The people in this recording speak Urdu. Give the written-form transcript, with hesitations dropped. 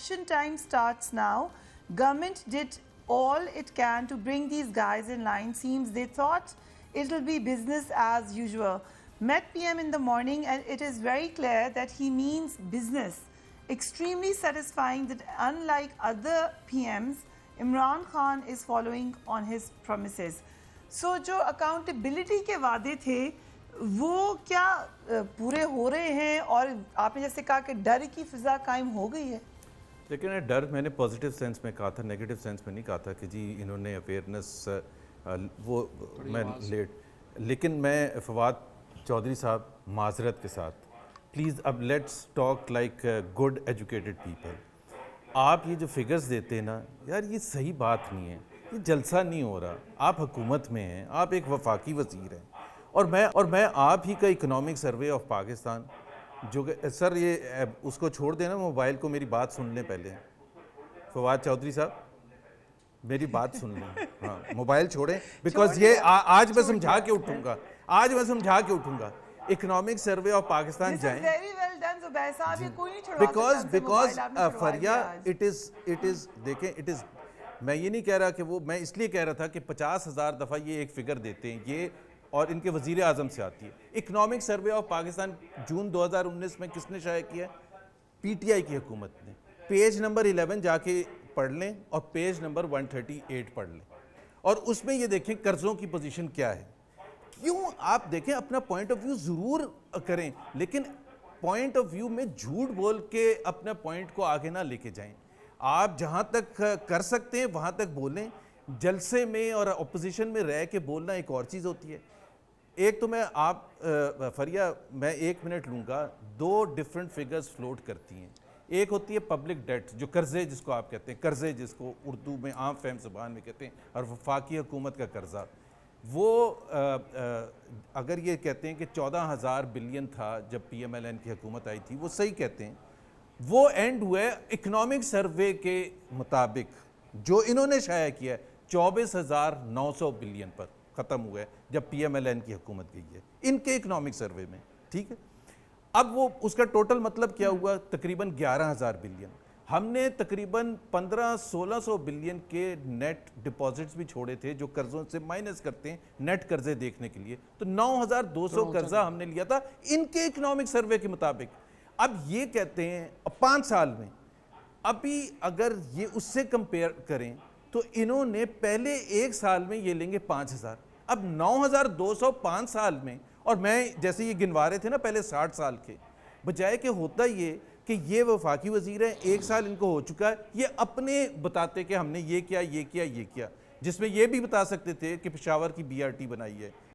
Election time starts now. Government did all it can to bring these guys in line. Seems they thought it'll be business as usual. Met PM in the morning and it is very clear that he means business. Extremely satisfying that unlike other PMs, Imran Khan is following on his promises. So جو accountability کے وعدے تھے وہ کیا پورے ہو رہے ہیں اور آپ نے جیسے کہا کہ ڈر کی فضا قائم ہو گئی ہے؟ لیکن ڈر میں نے پازیٹیو سینس میں کہا تھا، نیگیٹیو سینس میں نہیں کہا تھا کہ جی انہوں نے اویئرنس وہ میں لیٹ، لیکن میں فواد چودھری صاحب معذرت کے ساتھ پلیز اب let's talk like good educated people. آپ یہ جو فگرز دیتے ہیں نا یار یہ صحیح بات نہیں ہے، یہ جلسہ نہیں ہو رہا. آپ حکومت میں ہیں، آپ ایک وفاقی وزیر ہیں اور میں آپ ہی کا اکنامک سروے آف پاکستان جو کہ سر یہ اس کو چھوڑ دینا، موبائل کو میری بات سن لیں پہلے. فواد چودھری صاحب میری بات سن لیں، ہاں موبائل چھوڑیں بیکاز یہ آج میں سمجھا کے اٹھوں گا. اکنامک سروے آف پاکستان جائیں بیکاز فریا اٹ از دیکھیں اٹ از، میں یہ نہیں کہہ رہا کہ وہ، میں اس لیے کہہ رہا تھا کہ 50,000 دفعہ یہ ایک فگر دیتے ہیں یہ اور ان کے وزیر اعظم سے آتی ہے. اکنامک سروے آف پاکستان جون 2019 میں کس نے شائع کیا؟ پی ٹی آئی کی حکومت نے. پیج نمبر 11 جا کے پڑھ لیں اور پیج نمبر 138 پڑھ لیں اور اس میں یہ دیکھیں قرضوں کی پوزیشن کیا ہے. کیوں آپ دیکھیں اپنا پوائنٹ آف ویو ضرور کریں لیکن پوائنٹ آف ویو میں جھوٹ بول کے اپنا پوائنٹ کو آگے نہ لے کے جائیں. آپ جہاں تک کر سکتے ہیں وہاں تک بولیں. جلسے میں اور اپوزیشن میں رہ کے بولنا ایک اور چیز ہوتی ہے. ایک تو میں آپ فریا میں 1 منٹ لوں گا، 2 ڈیفرنٹ فگرز فلوٹ کرتی ہیں. ایک ہوتی ہے پبلک ڈیٹ جو قرضے جس کو آپ کہتے ہیں، قرضے جس کو اردو میں عام فہم زبان میں کہتے ہیں، اور وفاقی حکومت کا قرضہ. وہ اگر یہ کہتے ہیں کہ 14,000 بلین تھا جب پی ایم ایل این کی حکومت آئی تھی، وہ صحیح کہتے ہیں. وہ اینڈ ہوا ہے اکنامک سروے کے مطابق جو انہوں نے شائع کیا ہے 24,900 بلین پر ختم ہوا ہے جب پی ایم ایل این کی حکومت گئی ہے ان کے اکنامک سروے میں. ٹھیک ہے، اب وہ اس کا ٹوٹل مطلب کیا ہوا؟ تقریباً 11,000 بلین. ہم نے تقریباً 1500-1600 بلین کے نیٹ ڈپازٹس بھی چھوڑے تھے جو قرضوں سے مائنس کرتے ہیں نیٹ قرضے دیکھنے کے لیے. تو 9,200 قرضہ ہم نے لیا تھا ان کے اکنامک سروے کے مطابق. اب یہ کہتے ہیں 5 سال میں، ابھی اگر یہ اس سے کمپیئر کریں تو انہوں نے پہلے 1 سال میں یہ لیں گے 5,000. اب 9,200 5 سال میں، اور میں جیسے یہ گنوا رہے تھے نا پہلے 60 سال کے، بجائے کہ ہوتا یہ کہ یہ وفاقی وزیر ہیں 1 سال ان کو ہو چکا ہے، یہ اپنے بتاتے کہ ہم نے یہ کیا، جس میں یہ بھی بتا سکتے تھے کہ پشاور کی BRT بنائی ہے.